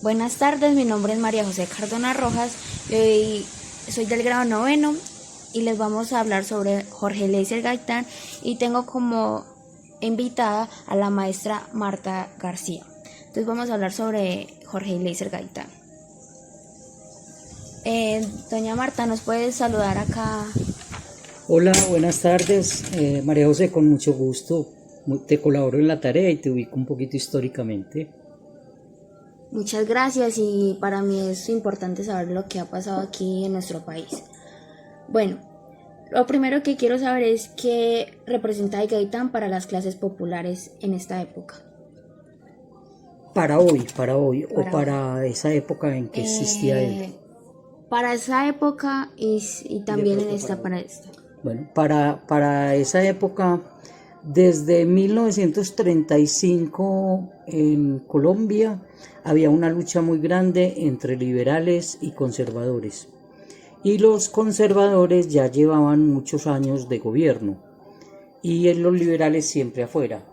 Buenas tardes, mi nombre es María José Cardona Rojas, soy del grado noveno y les vamos a hablar sobre Jorge Eliezer Gaitán y tengo como invitada a la maestra Marta García. Entonces vamos a hablar sobre Jorge Eliezer Gaitán. Doña Marta, ¿nos puedes saludar acá? Hola, buenas tardes. María José, con mucho gusto. Te colaboro en la tarea y te ubico un poquito históricamente. Muchas gracias y para mí es importante saber lo que ha pasado aquí en nuestro país. Bueno, lo primero que quiero saber es qué representa Gaitán para las clases populares en esta época. Para hoy o Para hoy. para esa época en que existía él. Para esa época y Y de también en pronto esta para hoy. para esta. Bueno, para esa época, desde 1935 en Colombia, había una lucha muy grande entre liberales y conservadores. Y los conservadores ya llevaban muchos años de gobierno y los liberales siempre afuera.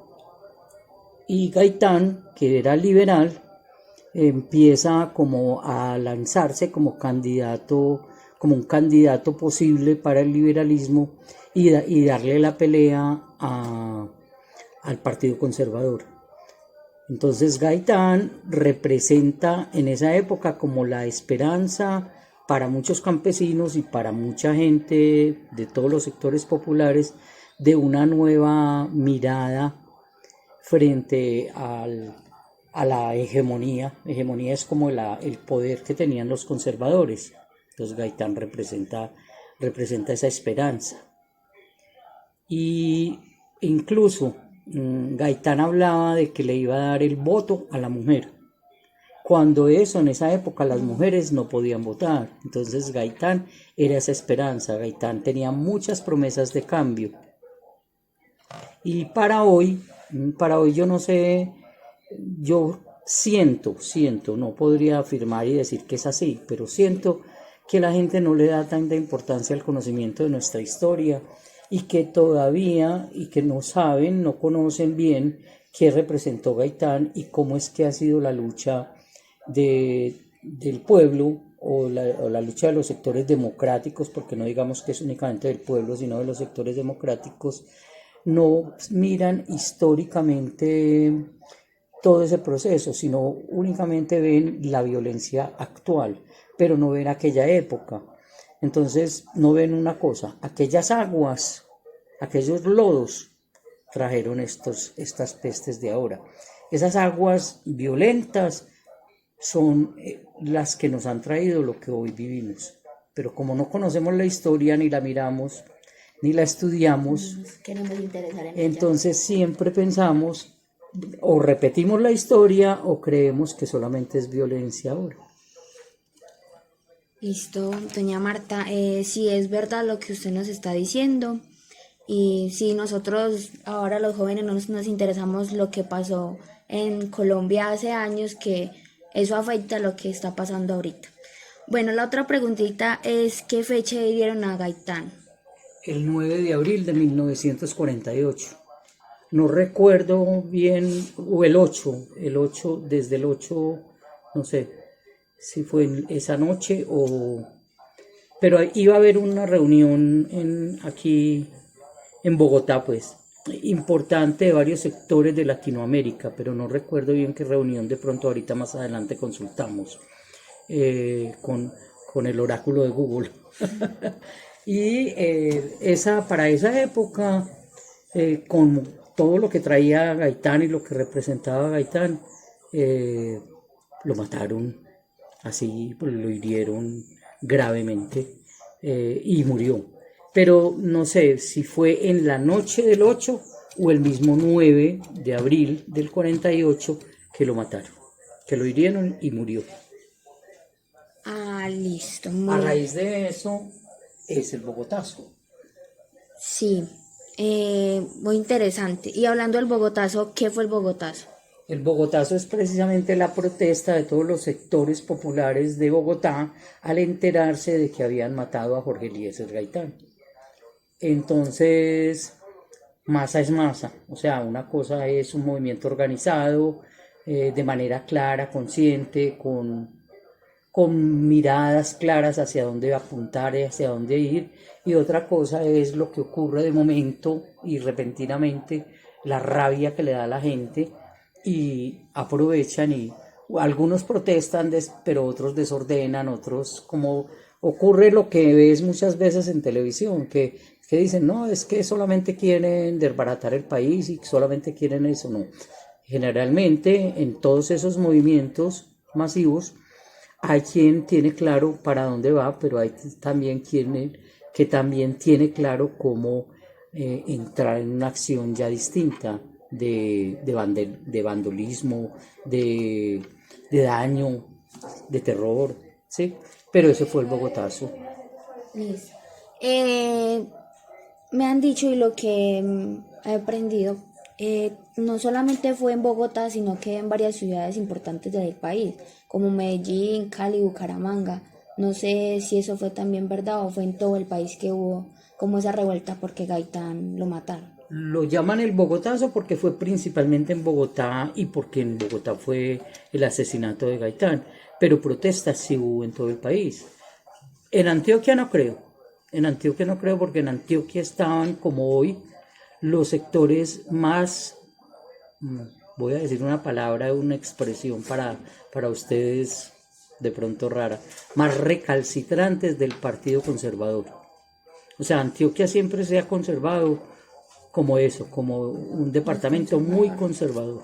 Y Gaitán, que era liberal, empieza como a lanzarse como candidato, como un candidato posible para el liberalismo y darle la pelea al Partido Conservador. Entonces Gaitán representa en esa época como la esperanza para muchos campesinos y para mucha gente de todos los sectores populares de una nueva mirada frente a la hegemonía. Hegemonía es como el poder que tenían los conservadores. Entonces Gaitán representa esa esperanza. Y incluso Gaitán hablaba de que le iba a dar el voto a la mujer. Cuando eso, en esa época, las mujeres no podían votar. Entonces Gaitán era esa esperanza. Gaitán tenía muchas promesas de cambio. Y para hoy yo no sé, yo siento, no podría afirmar y decir que es así, pero siento que la gente no le da tanta importancia al conocimiento de nuestra historia y que todavía, y que no saben, no conocen bien qué representó Gaitán y cómo es que ha sido la lucha del pueblo o la lucha de los sectores democráticos, porque no digamos que es únicamente del pueblo, sino de los sectores democráticos, no miran históricamente todo ese proceso, sino únicamente ven la violencia actual, pero no ven aquella época. Entonces no ven una cosa, aquellas aguas, aquellos lodos trajeron estas pestes de ahora. Esas aguas violentas son las que nos han traído lo que hoy vivimos. Pero como no conocemos la historia, ni la miramos, ni la estudiamos, Queremos interesar en ella. entonces siempre pensamos o repetimos la historia o creemos que solamente es violencia ahora. Listo, doña Marta, sí es verdad lo que usted nos está diciendo y sí, nosotros ahora los jóvenes nos interesamos lo que pasó en Colombia hace años, que eso afecta a lo que está pasando ahorita. Bueno, la otra preguntita es ¿qué fecha dieron a Gaitán? El 9 de abril de 1948. No recuerdo bien, o el 8 desde el 8 no sé si fue en esa noche o... Pero iba a haber una reunión aquí en Bogotá, pues, importante de varios sectores de Latinoamérica, pero no recuerdo bien qué reunión, de pronto ahorita más adelante consultamos eh, con, con el oráculo de Google. Y para esa época, con todo lo que traía Gaitán y lo que representaba Gaitán, eh, lo mataron, así pues, lo hirieron gravemente y murió. Pero no sé si fue en la noche del 8 o el mismo 9 de abril del 48 que lo mataron, que lo hirieron y murió. Ah, listo, A muy raíz de eso es el Bogotazo. sí, muy interesante. Y hablando del Bogotazo, ¿qué fue el Bogotazo? El Bogotazo es precisamente la protesta de todos los sectores populares de Bogotá al enterarse de que habían matado a Jorge Eliezer Gaitán. Entonces, masa es masa, o sea, una cosa es un movimiento organizado de manera clara, consciente, con miradas claras hacia dónde apuntar y hacia dónde ir. Y otra cosa es lo que ocurre de momento y repentinamente, la rabia que le da a la gente y aprovechan y algunos protestan, pero otros desordenan, otros como ocurre lo que ves muchas veces en televisión, que dicen, no, es que solamente quieren desbaratar el país y solamente quieren eso, no. Generalmente en todos esos movimientos masivos hay quien tiene claro para dónde va, pero hay también quien que también tiene claro cómo entrar en una acción ya distinta de vandolismo, de daño, de terror, ¿sí? Pero ese fue el Bogotazo. Listo. Me han dicho y lo que he aprendido, no solamente fue en Bogotá, sino que en varias ciudades importantes del país, como Medellín, Cali, Bucaramanga. No sé si eso fue también verdad o fue en todo el país que hubo como esa revuelta porque Gaitán lo mataron. Lo llaman el Bogotazo porque fue principalmente en Bogotá y porque en Bogotá fue el asesinato de Gaitán, pero protestas sí hubo en todo el país. En Antioquia no creo, porque en Antioquia estaban como hoy los sectores más, voy a decir una palabra, una expresión para ustedes de pronto rara, más recalcitrantes del Partido Conservador. O sea, Antioquia siempre se ha conservado como eso, como un departamento muy conservador.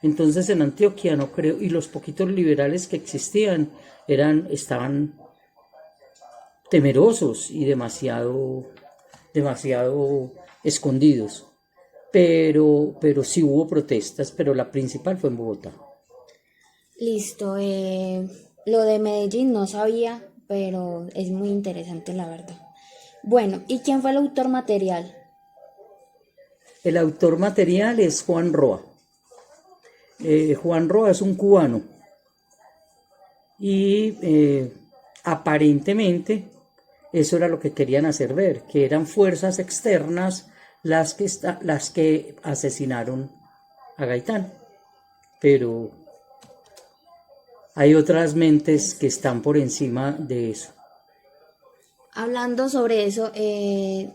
Entonces en Antioquia no creo, y los poquitos liberales que existían estaban temerosos y demasiado escondidos. Pero sí hubo protestas, pero la principal fue en Bogotá. Listo. Lo de Medellín no sabía, pero es muy interesante la verdad. Bueno, ¿y quién fue el autor material? El autor material es Juan Roa. Juan Roa es un cubano y aparentemente eso era lo que querían hacer ver, que eran fuerzas externas las que asesinaron a Gaitán. Pero hay otras mentes que están por encima de eso. Hablando sobre eso, he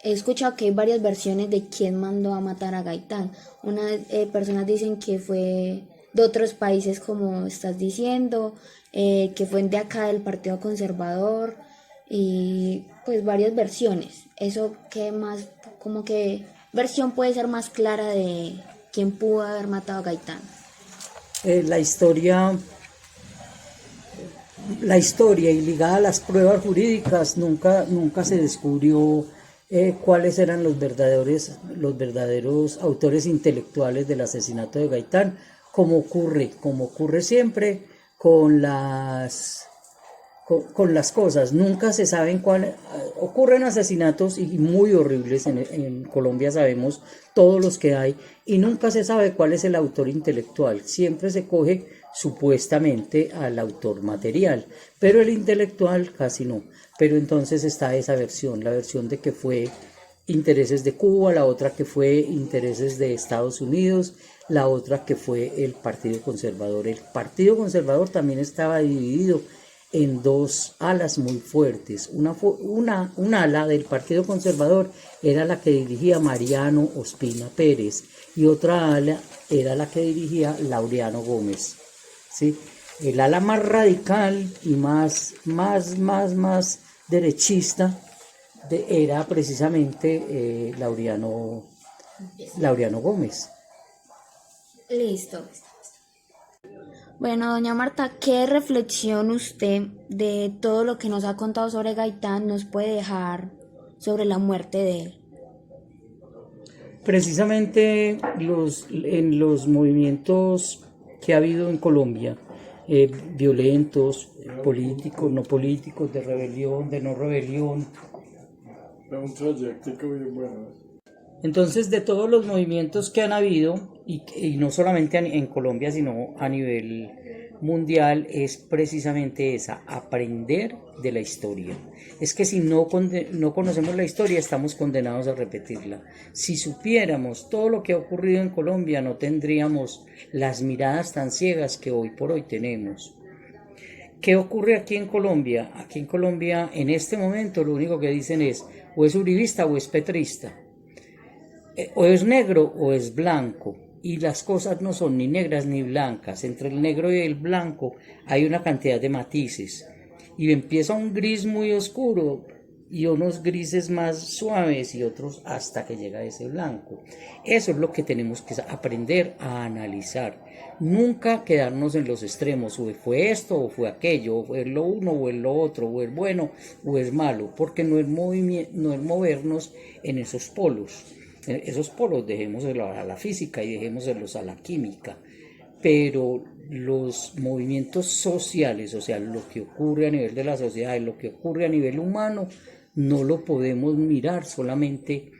escuchado que hay varias versiones de quién mandó a matar a Gaitán. Unas personas dicen que fue de otros países, como estás diciendo, que fue de acá del Partido Conservador, y pues varias versiones. Eso, ¿qué más, como que versión puede ser más clara de quién pudo haber matado a Gaitán? La historia y ligada a las pruebas jurídicas nunca se descubrió cuáles eran los verdaderos autores intelectuales del asesinato de Gaitán, como ocurre siempre con las cosas. Nunca se saben ocurren asesinatos y muy horribles en Colombia, sabemos todos los que hay, y nunca se sabe cuál es el autor intelectual. Siempre se coge supuestamente al autor material, pero el intelectual casi no. Pero entonces está esa versión, la versión de que fue intereses de Cuba, la otra que fue intereses de Estados Unidos, la otra que fue el Partido Conservador. El Partido Conservador también estaba dividido en dos alas muy fuertes. Un ala del Partido Conservador era la que dirigía Mariano Ospina Pérez y otra ala era la que dirigía Laureano Gómez, ¿sí? El ala más radical y más derechista era precisamente Laureano Gómez. Listo. Bueno, doña Marta, ¿qué reflexión usted de todo lo que nos ha contado sobre Gaitán nos puede dejar sobre la muerte de él? Precisamente en los movimientos que ha habido en Colombia, violentos, políticos, no políticos, de rebelión, de no rebelión. Es un trayecto bien bueno. Entonces, de todos los movimientos que han habido, y no solamente en Colombia, sino a nivel mundial, es precisamente esa, aprender de la historia. Es que si no conocemos la historia, estamos condenados a repetirla. Si supiéramos todo lo que ha ocurrido en Colombia, no tendríamos las miradas tan ciegas que hoy por hoy tenemos. ¿Qué ocurre aquí en Colombia? Aquí en Colombia, en este momento, lo único que dicen es o es uribista o es petrista. O es negro o es blanco, y las cosas no son ni negras ni blancas. Entre el negro y el blanco hay una cantidad de matices, y empieza un gris muy oscuro y unos grises más suaves y otros hasta que llega ese blanco. Eso es lo que tenemos que aprender a analizar, nunca quedarnos en los extremos, o fue esto o fue aquello, o fue lo uno o es lo otro, o es bueno o es malo, porque no es movernos en esos polos. Esos polos dejémoslos a la física y dejémoslos a la química, pero los movimientos sociales, o sea, lo que ocurre a nivel de la sociedad y lo que ocurre a nivel humano, no lo podemos mirar solamente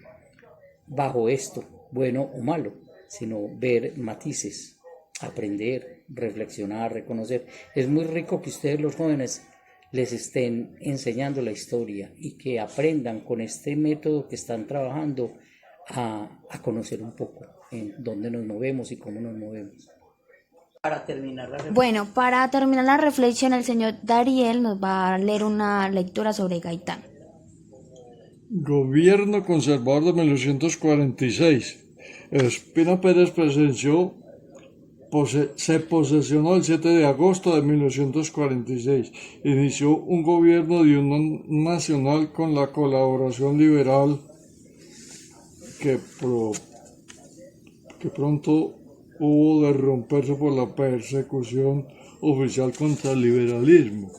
bajo esto, bueno o malo, sino ver matices, aprender, reflexionar, reconocer. Es muy rico que ustedes, los jóvenes, les estén enseñando la historia y que aprendan con este método que están trabajando a conocer un poco en dónde nos movemos y cómo nos movemos. Para terminar Bueno, para terminar la reflexión, el señor Dariel nos va a leer una lectura sobre Gaitán. Gobierno conservador de 1946. Espina Pérez se posesionó el 7 de agosto de 1946. Inició un gobierno de unión nacional con la colaboración liberal que pronto hubo de romperse por la persecución oficial contra el liberalismo.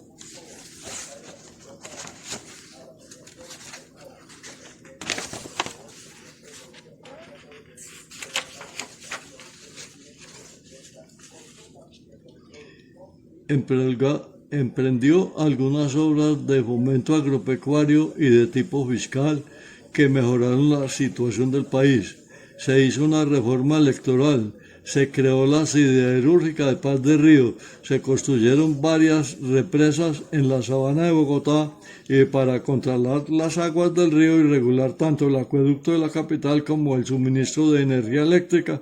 Emprendió algunas obras de fomento agropecuario y de tipo fiscal que mejoraron la situación del país. Se hizo una reforma electoral, se creó la siderúrgica de Paz de Río, se construyeron varias represas en la sabana de Bogotá y para controlar las aguas del río y regular tanto el acueducto de la capital como el suministro de energía eléctrica,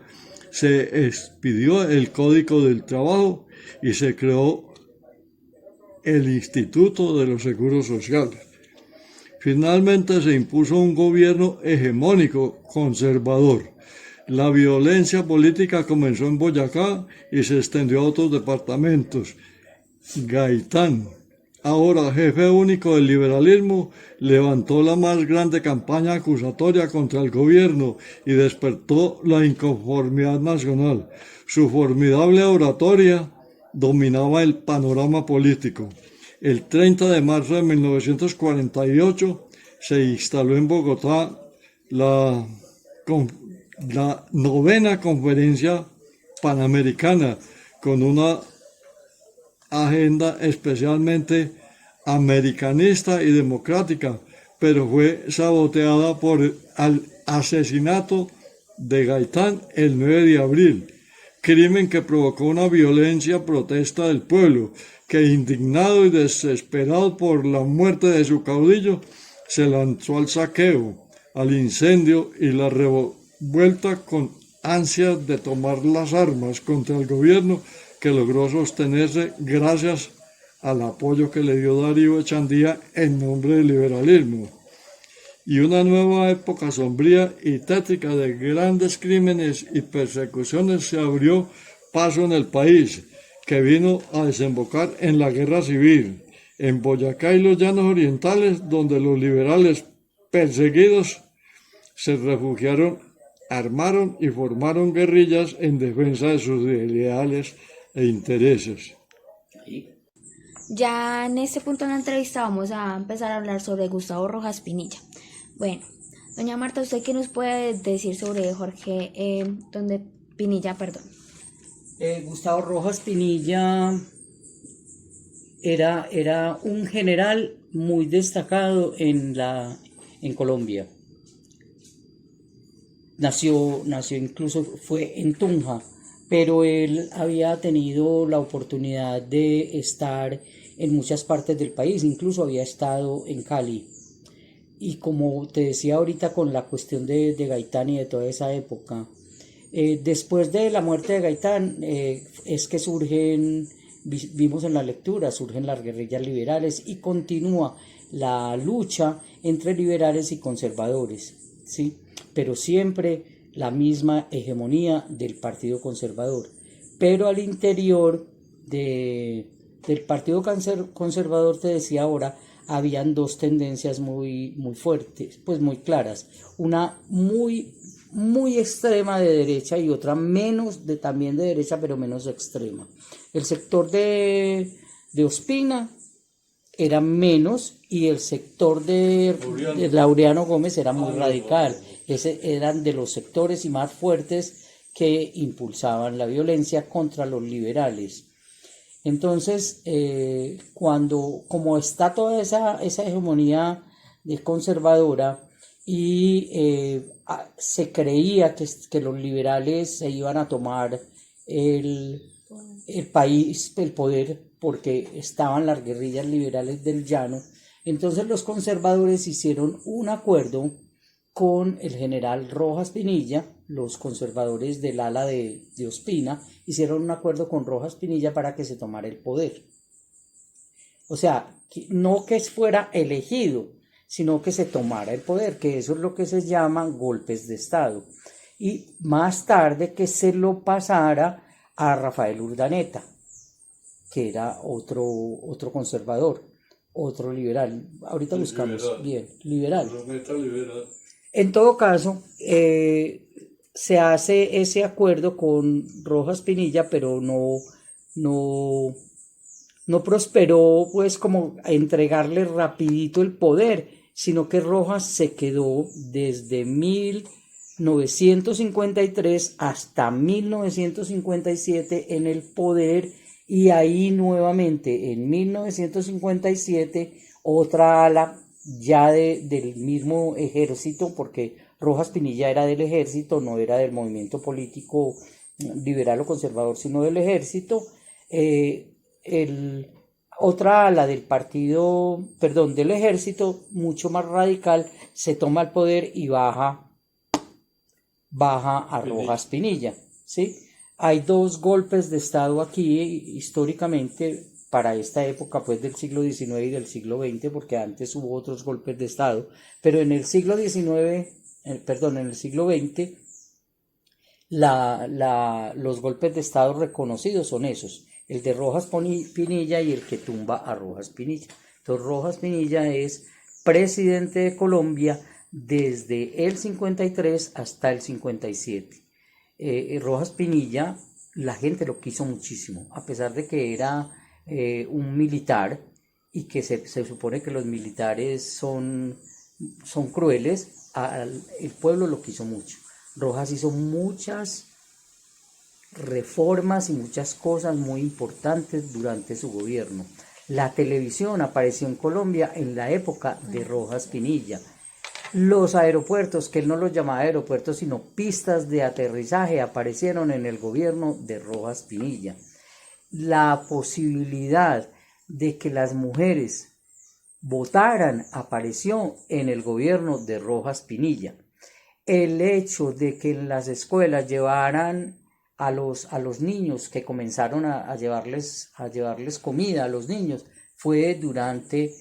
se expidió el Código del Trabajo y se creó el Instituto de los Seguros Sociales. Finalmente se impuso un gobierno hegemónico conservador. La violencia política comenzó en Boyacá y se extendió a otros departamentos. Gaitán, ahora jefe único del liberalismo, levantó la más grande campaña acusatoria contra el gobierno y despertó la inconformidad nacional. Su formidable oratoria dominaba el panorama político. El 30 de marzo de 1948 se instaló en Bogotá la novena conferencia panamericana con una agenda especialmente americanista y democrática, pero fue saboteada por el asesinato de Gaitán el 9 de abril, crimen que provocó una violencia protesta del pueblo, que indignado y desesperado por la muerte de su caudillo, se lanzó al saqueo, al incendio y la revuelta con ansias de tomar las armas contra el gobierno, que logró sostenerse gracias al apoyo que le dio Darío Echandía en nombre del liberalismo. Y una nueva época sombría y tétrica de grandes crímenes y persecuciones se abrió paso en el país, que vino a desembocar en la guerra civil, en Boyacá y los llanos orientales, donde los liberales perseguidos se refugiaron, armaron y formaron guerrillas en defensa de sus ideales e intereses. Ya en este punto de la entrevista vamos a empezar a hablar sobre Gustavo Rojas Pinilla. Bueno, doña Marta, ¿usted qué nos puede decir sobre Pinilla, perdón? Gustavo Rojas Pinilla era un general muy destacado en Colombia. nació incluso, fue en Tunja, pero él había tenido la oportunidad de estar en muchas partes del país, incluso había estado en Cali. Y como te decía ahorita con la cuestión de Gaitán y de toda esa época, después de la muerte de Gaitán es que vimos en la lectura, surgen las guerrillas liberales y continúa la lucha entre liberales y conservadores, ¿sí? Pero siempre la misma hegemonía del Partido Conservador. Pero al interior del Partido Conservador, te decía ahora, habían dos tendencias muy fuertes, pues muy claras. Una muy extrema de derecha y otra también de derecha, pero menos extrema. El sector de Ospina era menos y el sector de Laureano Gómez era muy radical. Eran de los sectores y más fuertes que impulsaban la violencia contra los liberales. Entonces, como está toda esa hegemonía conservadora y se creía que los liberales se iban a tomar el país, el poder, porque estaban las guerrillas liberales del llano, entonces los conservadores hicieron un acuerdo con el general Rojas Pinilla. Los conservadores del ala de Ospina hicieron un acuerdo con Rojas Pinilla para que se tomara el poder. O sea, no que fuera elegido, sino que se tomara el poder, que eso es lo que se llaman golpes de Estado. Y más tarde que se lo pasara a Rafael Urdaneta, que era otro conservador, otro liberal. Ahorita buscamos bien, liberal. En todo caso, se hace ese acuerdo con Rojas Pinilla, pero no prosperó pues como a entregarle rapidito el poder, sino que Rojas se quedó desde 1953 hasta 1957 en el poder, y ahí nuevamente en 1957 otra ala ya del mismo ejército, porque Rojas Pinilla era del ejército, no era del movimiento político liberal o conservador, sino del ejército. Otra ala del del ejército, mucho más radical, se toma el poder y baja a Rojas Pinilla, ¿sí? Hay dos golpes de Estado aquí históricamente para esta época pues del siglo XIX y del siglo XX, porque antes hubo otros golpes de Estado, pero en el siglo XIX, en el siglo XX, los golpes de Estado reconocidos son esos, el de Rojas Pinilla y el que tumba a Rojas Pinilla. Entonces Rojas Pinilla es presidente de Colombia desde el 53 hasta el 57. Rojas Pinilla, la gente lo quiso muchísimo, a pesar de que era un militar y que se supone que los militares son crueles, el pueblo lo quiso mucho. Rojas hizo muchas reformas y muchas cosas muy importantes durante su gobierno. La televisión apareció en Colombia en la época de Rojas Pinilla. Los aeropuertos, que él no los llamaba aeropuertos sino pistas de aterrizaje, aparecieron en el gobierno de Rojas Pinilla. La posibilidad de que las mujeres votaran apareció en el gobierno de Rojas Pinilla. El hecho de que en las escuelas llevaran a los niños, que comenzaron a llevarles comida a los niños, fue durante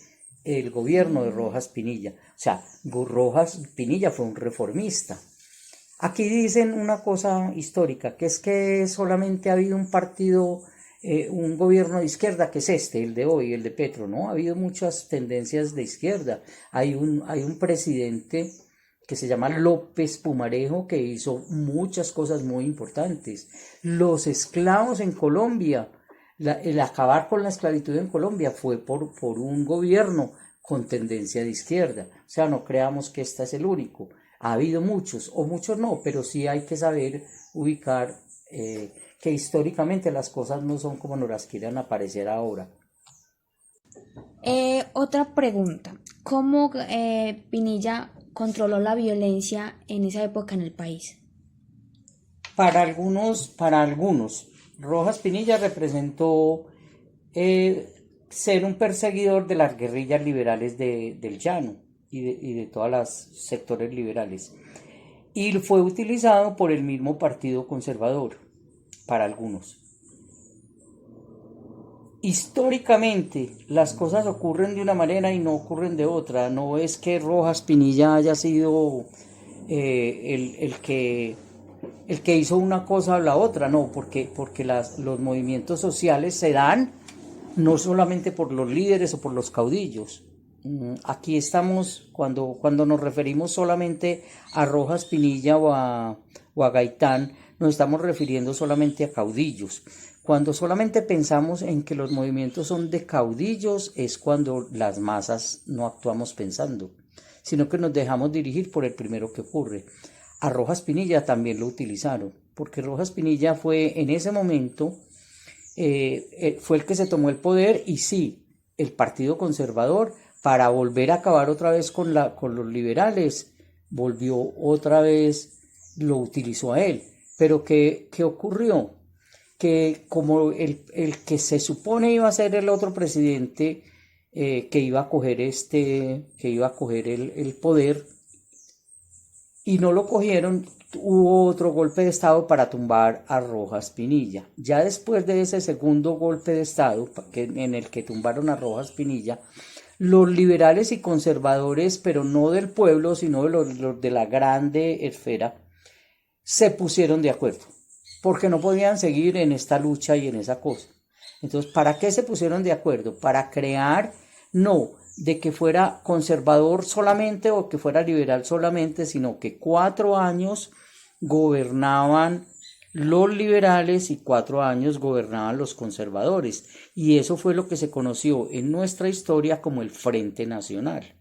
el gobierno de Rojas Pinilla. O sea, Rojas Pinilla fue un reformista. Aquí dicen una cosa histórica, que es que solamente ha habido un partido, un gobierno de izquierda, que es el de hoy, el de Petro, ¿no? Ha habido muchas tendencias de izquierda. Hay un presidente que se llama López Pumarejo, que hizo muchas cosas muy importantes. Los esclavos en Colombia, el acabar con la esclavitud en Colombia fue por un gobierno con tendencia de izquierda. O sea, no creamos que este es el único. Ha habido muchos, o muchos no, pero sí hay que saber ubicar que históricamente las cosas no son como nos las quieran aparecer ahora. Otra pregunta. ¿Cómo Pinilla controló la violencia en esa época en el país? Para algunos, Rojas Pinilla representó ser un perseguidor de las guerrillas liberales del Llano y de todos los sectores liberales. Y fue utilizado por el mismo Partido Conservador, para algunos. Históricamente las cosas ocurren de una manera y no ocurren de otra. No es que Rojas Pinilla haya sido el que hizo una cosa o la otra, no, porque los movimientos sociales se dan no solamente por los líderes o por los caudillos. Aquí estamos, cuando nos referimos solamente a Rojas Pinilla o a Gaitán, nos estamos refiriendo solamente a caudillos. Cuando solamente pensamos en que los movimientos son de caudillos es cuando las masas no actuamos pensando, sino que nos dejamos dirigir por el primero que ocurre. A Rojas Pinilla también lo utilizaron, porque Rojas Pinilla fue en ese momento, fue el que se tomó el poder y sí, el Partido Conservador, para volver a acabar otra vez con los liberales, volvió otra vez, lo utilizó a él. Pero ¿qué ocurrió? Que como el que se supone iba a ser el otro presidente que iba a coger el poder y no lo cogieron, hubo otro golpe de estado para tumbar a Rojas Pinilla. Ya después de ese segundo golpe de estado en el que tumbaron a Rojas Pinilla, los liberales y conservadores, pero no del pueblo, sino de los de la grande esfera, se pusieron de acuerdo, porque no podían seguir en esta lucha y en esa cosa. Entonces, ¿para qué se pusieron de acuerdo? Para crear, no de que fuera conservador solamente o que fuera liberal solamente, sino que 4 años gobernaban los liberales y 4 años gobernaban los conservadores. Y eso fue lo que se conoció en nuestra historia como el Frente Nacional.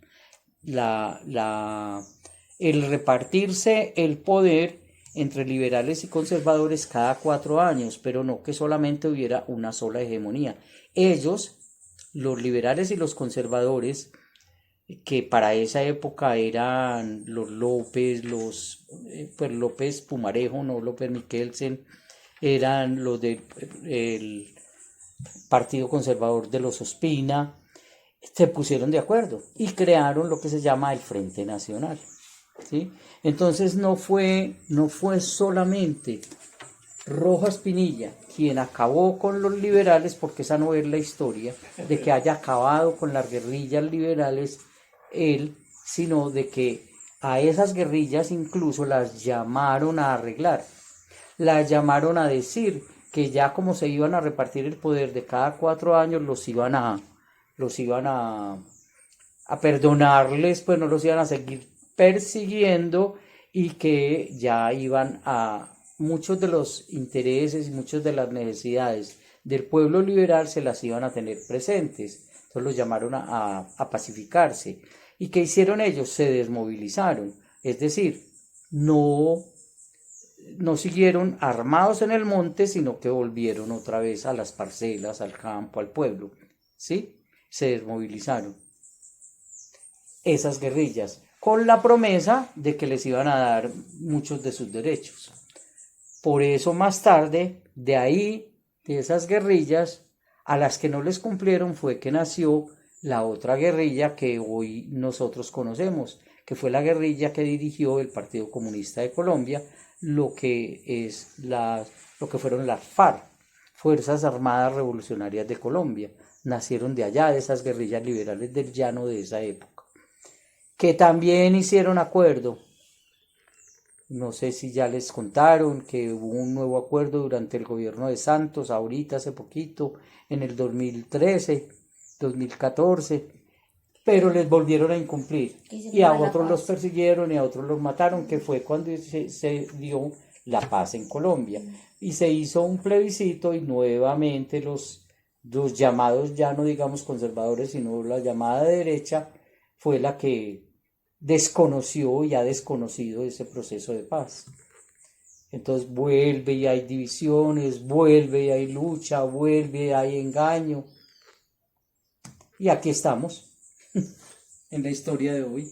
El repartirse el poder entre liberales y conservadores cada 4 años, pero no que solamente hubiera una sola hegemonía. Ellos, los liberales y los conservadores, que para esa época eran los López, pues López Pumarejo, no López Miquelsen, eran los del Partido Conservador de los Ospina, se pusieron de acuerdo y crearon lo que se llama el Frente Nacional. ¿Sí? Entonces no fue solamente Rojas Pinilla quien acabó con los liberales, porque esa no es la historia de que haya acabado con las guerrillas liberales él, sino de que a esas guerrillas incluso las llamaron a arreglar, las llamaron a decir que ya como se iban a repartir el poder de cada 4 años, los iban a perdonarles, pues no los iban a seguir persiguiendo y que ya iban a muchos de los intereses y muchas de las necesidades del pueblo liberal se las iban a tener presentes. Entonces los llamaron a pacificarse. ¿Y qué hicieron ellos? Se desmovilizaron. Es decir, no siguieron armados en el monte, sino que volvieron otra vez a las parcelas, al campo, al pueblo. ¿Sí? Se desmovilizaron esas guerrillas, con la promesa de que les iban a dar muchos de sus derechos. Por eso más tarde, de esas guerrillas, a las que no les cumplieron fue que nació la otra guerrilla que hoy nosotros conocemos, que fue la guerrilla que dirigió el Partido Comunista de Colombia, lo que fueron las FARC, Fuerzas Armadas Revolucionarias de Colombia. Nacieron de allá, de esas guerrillas liberales del llano de esa época, que también hicieron acuerdo. No sé si ya les contaron que hubo un nuevo acuerdo durante el gobierno de Santos, ahorita hace poquito, en el 2013, 2014, pero les volvieron a incumplir. Y a otros los persiguieron y a otros los mataron, que fue cuando se dio la paz en Colombia. Y se hizo un plebiscito y nuevamente los llamados, ya no digamos conservadores, sino la llamada derecha, fue la que desconoció y ha desconocido ese proceso de paz. Entonces vuelve y hay divisiones, vuelve y hay lucha, vuelve y hay engaño. Y aquí estamos, en la historia de hoy.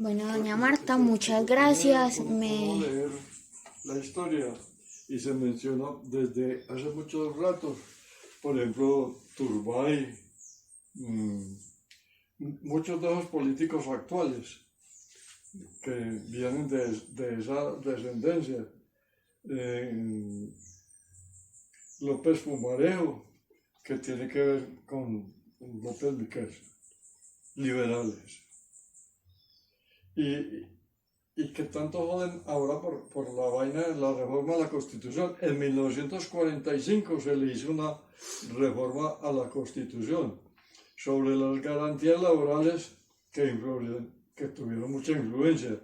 Bueno, doña Marta, muchas gracias. Puedo leer la historia y se menciona desde hace muchos ratos, por ejemplo, Turbay, muchos de los políticos actuales que vienen de esa descendencia. López Pumarejo, que tiene que ver con López Miquel, liberales. Y que tanto joden ahora por la vaina de la reforma a la Constitución. En 1945 se le hizo una reforma a la Constitución sobre las garantías laborales que tuvieron mucha influencia.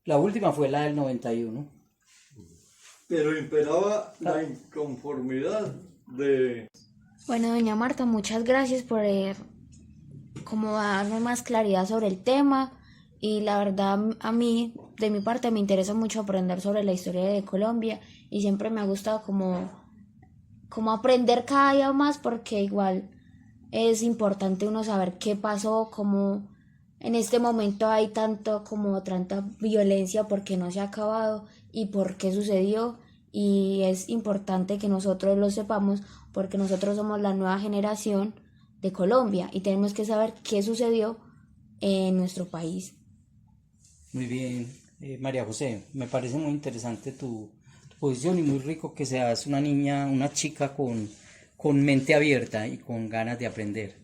La última fue la del 91. Pero imperaba la inconformidad de... Bueno, doña Marta, muchas gracias por como darme más claridad sobre el tema y la verdad a mí, de mi parte, me interesa mucho aprender sobre la historia de Colombia y siempre me ha gustado como aprender cada día más porque igual es importante uno saber qué pasó, cómo en este momento hay tanta violencia porque no se ha acabado y por qué sucedió y es importante que nosotros lo sepamos porque nosotros somos la nueva generación de Colombia y tenemos que saber qué sucedió en nuestro país. Muy bien, María José, me parece muy interesante tu posición y muy rico que seas una niña, una chica con mente abierta y con ganas de aprender.